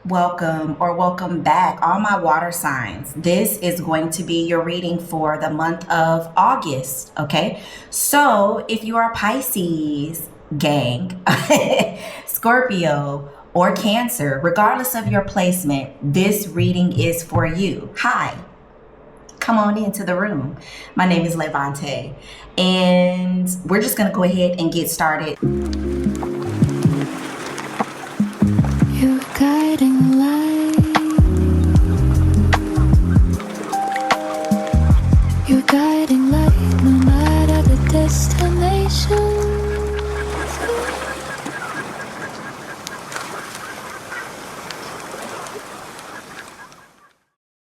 Welcome or welcome back, all my water signs. This is going to be your reading for the month of August, okay? So if you are Pisces, gang, Scorpio, or Cancer, regardless of your placement, this reading is for you. Hi, come on into the room. My name is Levante, and we're just gonna go ahead and get started. Your guiding light, your guiding light, no matter the destination.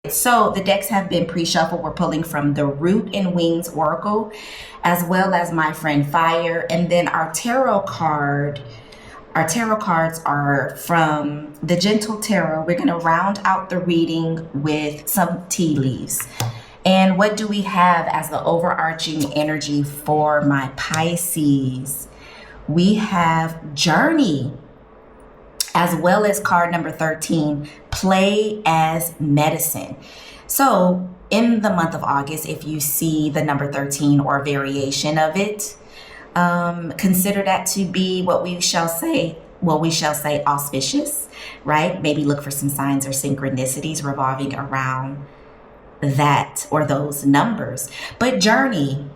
So the decks have been pre-shuffled. We're pulling from the Root and Wings Oracle, as well as My Friend Fire, and then our tarot cards are from the Gentle Tarot. We're going to round out the reading with some tea leaves. And what do we have as the overarching energy for my Pisces? We have Journey, as well as card number 13, Play as Medicine. So in the month of August, if you see the number 13 or a variation of it, consider that to be what we shall say auspicious, right? Maybe look for some signs or synchronicities revolving around that or those numbers. But journey,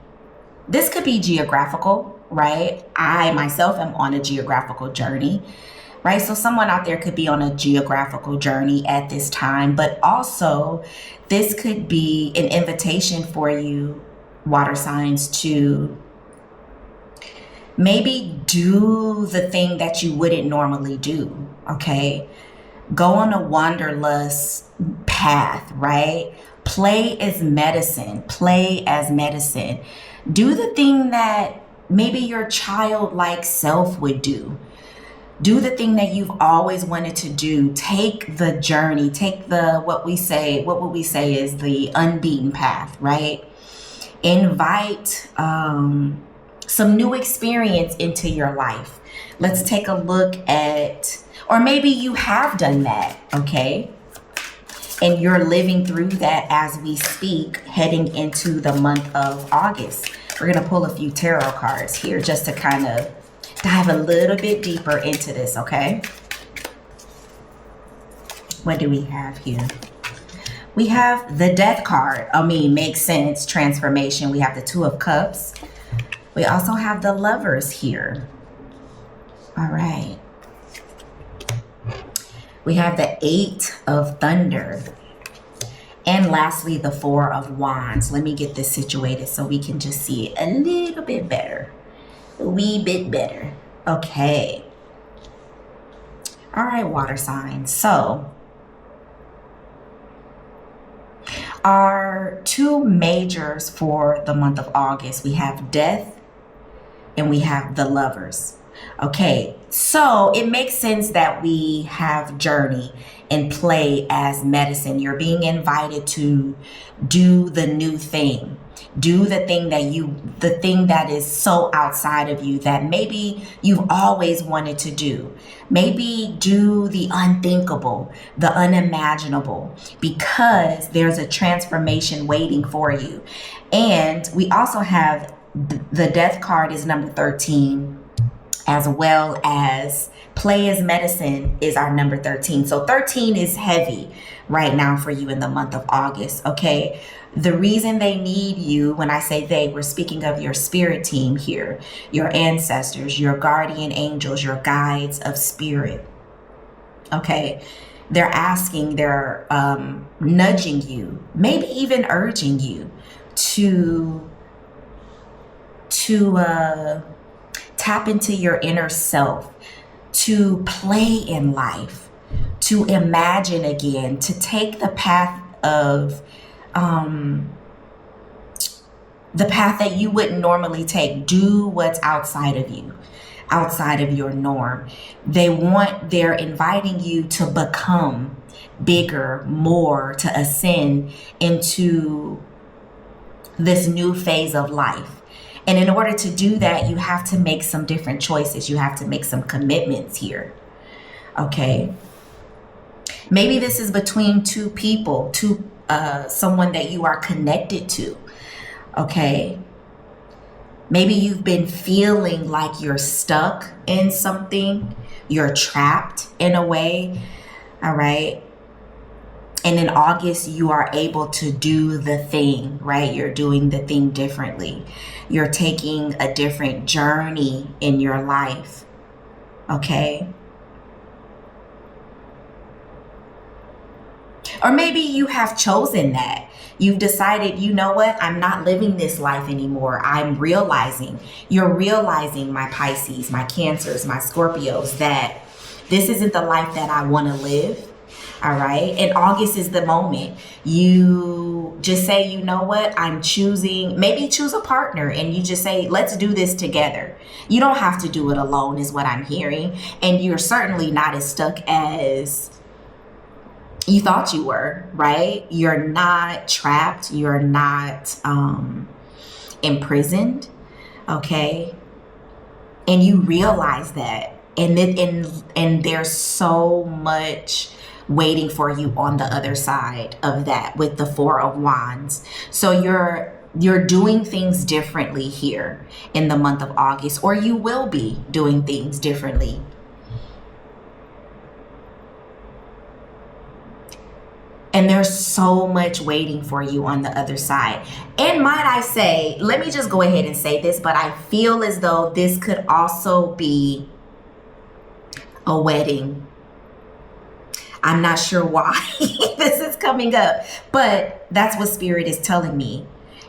this could be geographical, right? I myself am on a geographical journey, right? So someone out there could be on a geographical journey at this time, but also this could be an invitation for you, water signs, to maybe do the thing that you wouldn't normally do, okay? Go on a wanderlust path, right? Play as medicine. Play as medicine. Do the thing that maybe your childlike self would do. Do the thing that you've always wanted to do. Take the journey. Take what would we say is the unbeaten path, right? Invite some new experience into your life. Let's take a look at, or maybe you have done that, okay? And you're living through that as we speak, heading into the month of August. We're gonna pull a few tarot cards here just to kind of dive a little bit deeper into this, okay? What do we have here? We have the Death card. Makes sense, transformation. We have the Two of Cups. We also have the Lovers here. All right. We have the Eight of Thunder. And lastly, the Four of Wands. Let me get this situated so we can just see it a little bit better. A wee bit better. Okay. All right, water signs. So our two majors for the month of August, we have Death and we have the Lovers. Okay, so it makes sense that we have Journey and Play as medicine. You're being invited to do the new thing. Do the thing that is so outside of you that maybe you've always wanted to do. Maybe do the unthinkable, the unimaginable, because there's a transformation waiting for you. And we also have the Death card is number 13, as well as Play as Medicine is our number 13. So 13 is heavy right now for you in the month of August, okay? The reason they need you, when I say they, we're speaking of your spirit team here, your ancestors, your guardian angels, your guides of spirit, okay? They're nudging you, maybe even urging you to tap into your inner self, to play in life, to imagine again, to take the path that you wouldn't normally take. Do what's outside of you, outside of your norm. They're inviting you to become bigger, more, to ascend into this new phase of life. And in order to do that, you have to make some different choices. You have to make some commitments here. Okay. Maybe this is between two people, someone that you are connected to. Okay. Maybe you've been feeling like you're stuck in something. You're trapped in a way. All right. And in August, you are able to do the thing, right? You're doing the thing differently. You're taking a different journey in your life. Okay. Or maybe you have chosen that. You've decided, you know what? I'm not living this life anymore. You're realizing, my Pisces, my Cancers, my Scorpios, that this isn't the life that I want to live. All right. And August is the moment you just say, you know what? Maybe choose a partner and you just say, let's do this together. You don't have to do it alone is what I'm hearing. And you're certainly not as stuck as you thought you were, right? You're not trapped. You're not imprisoned. Okay. And you realize that. And there's so much waiting for you on the other side of that with the Four of Wands. So you're doing things differently here in the month of August, or you will be doing things differently. And there's so much waiting for you on the other side. And might I say, let me just go ahead and say this, but I feel as though this could also be a wedding. I'm not sure why this is coming up, but that's what Spirit is telling me.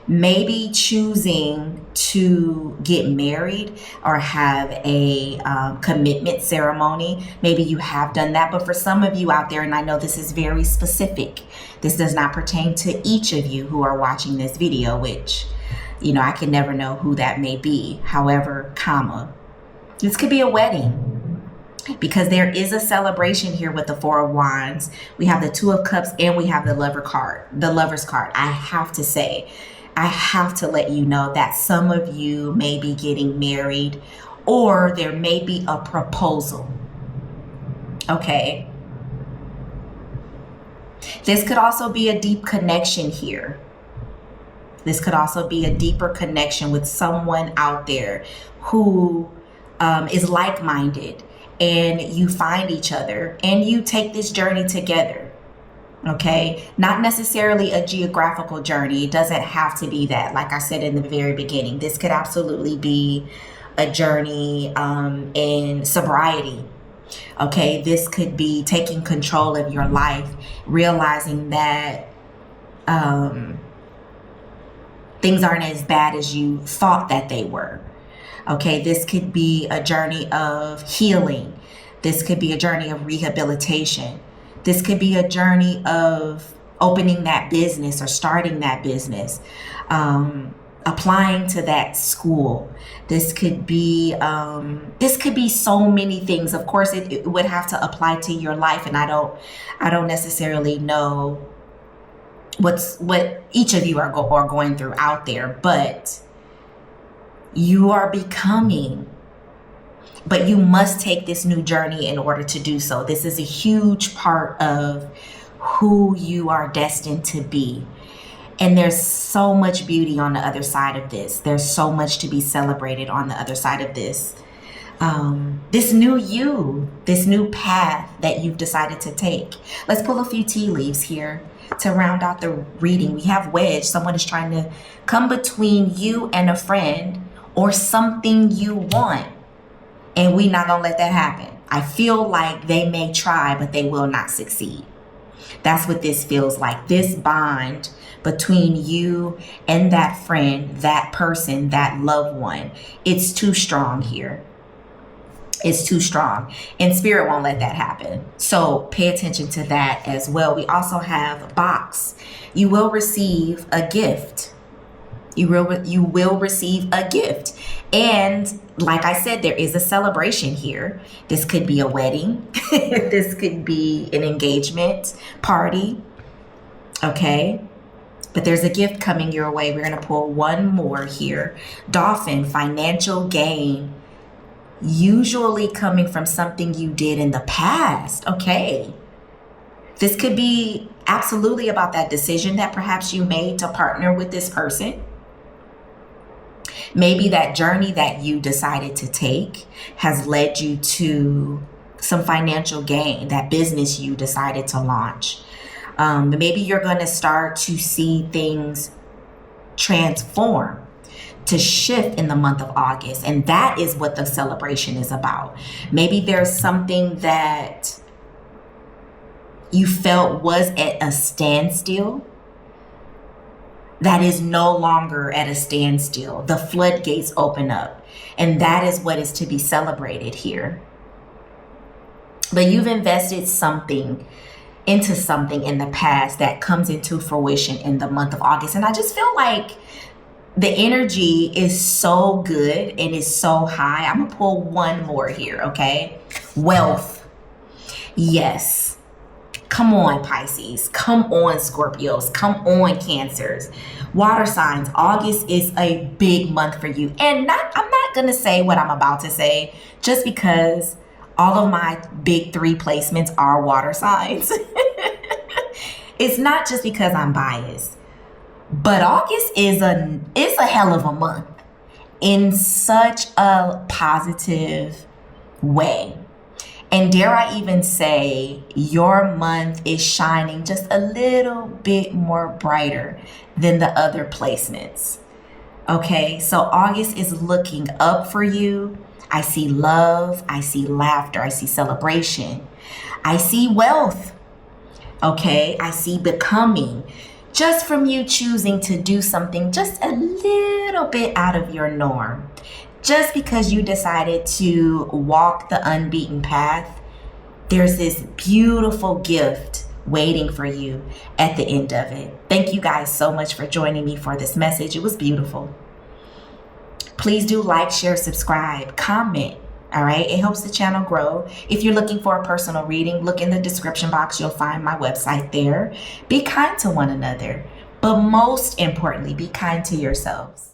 Maybe choosing to get married or have a commitment ceremony. Maybe you have done that, but for some of you out there, and I know this is very specific, this does not pertain to each of you who are watching this video, which, you know, I can never know who that may be. However, this could be a wedding. Because there is a celebration here with the Four of Wands. We have the Two of Cups and we have the Lover's card. I have to let you know that some of you may be getting married, or there may be a proposal. Okay. This could also be a deep connection here. This could also be a deeper connection with someone out there who is like-minded. And you find each other and you take this journey together. Okay. Not necessarily a geographical journey. It doesn't have to be that. Like I said in the very beginning, this could absolutely be a journey in sobriety. Okay. This could be taking control of your life, realizing that things aren't as bad as you thought that they were. Okay, this could be a journey of healing. This could be a journey of rehabilitation. This could be a journey of opening that business or starting that business, applying to that school. This could be so many things. Of course, it would have to apply to your life, and I don't necessarily know what each of you are going through out there, but you are becoming, but you must take this new journey in order to do so. This is a huge part of who you are destined to be. And there's so much beauty on the other side of this. There's so much to be celebrated on the other side of this. This new you, this new path that you've decided to take. Let's pull a few tea leaves here to round out the reading. We have wedge. Someone is trying to come between you and a friend or something you want. And we're not going to let that happen. I feel like they may try, but they will not succeed. That's what this feels like. This bond between you and that friend, that person, that loved one. It's too strong here. It's too strong. And Spirit won't let that happen. So pay attention to that as well. We also have box. You will receive a gift. You will receive a gift. And like I said, there is a celebration here. This could be a wedding. This could be an engagement party. Okay. But there's a gift coming your way. We're going to pull one more here. Dolphin, financial gain. Usually coming from something you did in the past. Okay. This could be absolutely about that decision that perhaps you made to partner with this person. Maybe that journey that you decided to take has led you to some financial gain, that business you decided to launch. Maybe you're going to start to see things transform, to shift in the month of August. And that is what the celebration is about. Maybe there's something that you felt was at a standstill that is no longer at a standstill. The floodgates open up, and that is what is to be celebrated here. But you've invested something into something in the past that comes into fruition in the month of August. And I just feel like the energy is so good and is so high. I'm gonna pull one more here, okay? Wealth. Yes. Come on, Pisces. Come on, Scorpios. Come on, Cancers. Water signs. August is a big month for you. And I'm not going to say what I'm about to say just because all of my big 3 placements are water signs. It's not just because I'm biased. But August is a hell of a month in such a positive way. And dare I even say, your month is shining just a little bit more brighter than the other placements. Okay, so August is looking up for you. I see love, I see laughter, I see celebration, I see wealth. Okay, I see becoming, just from you choosing to do something just a little bit out of your norm. Just because you decided to walk the unbeaten path, there's this beautiful gift waiting for you at the end of it. Thank you guys so much for joining me for this message. It was beautiful. Please do like, share, subscribe, comment. All right, it helps the channel grow. If you're looking for a personal reading, look in the description box. You'll find my website there. Be kind to one another, but most importantly, be kind to yourselves.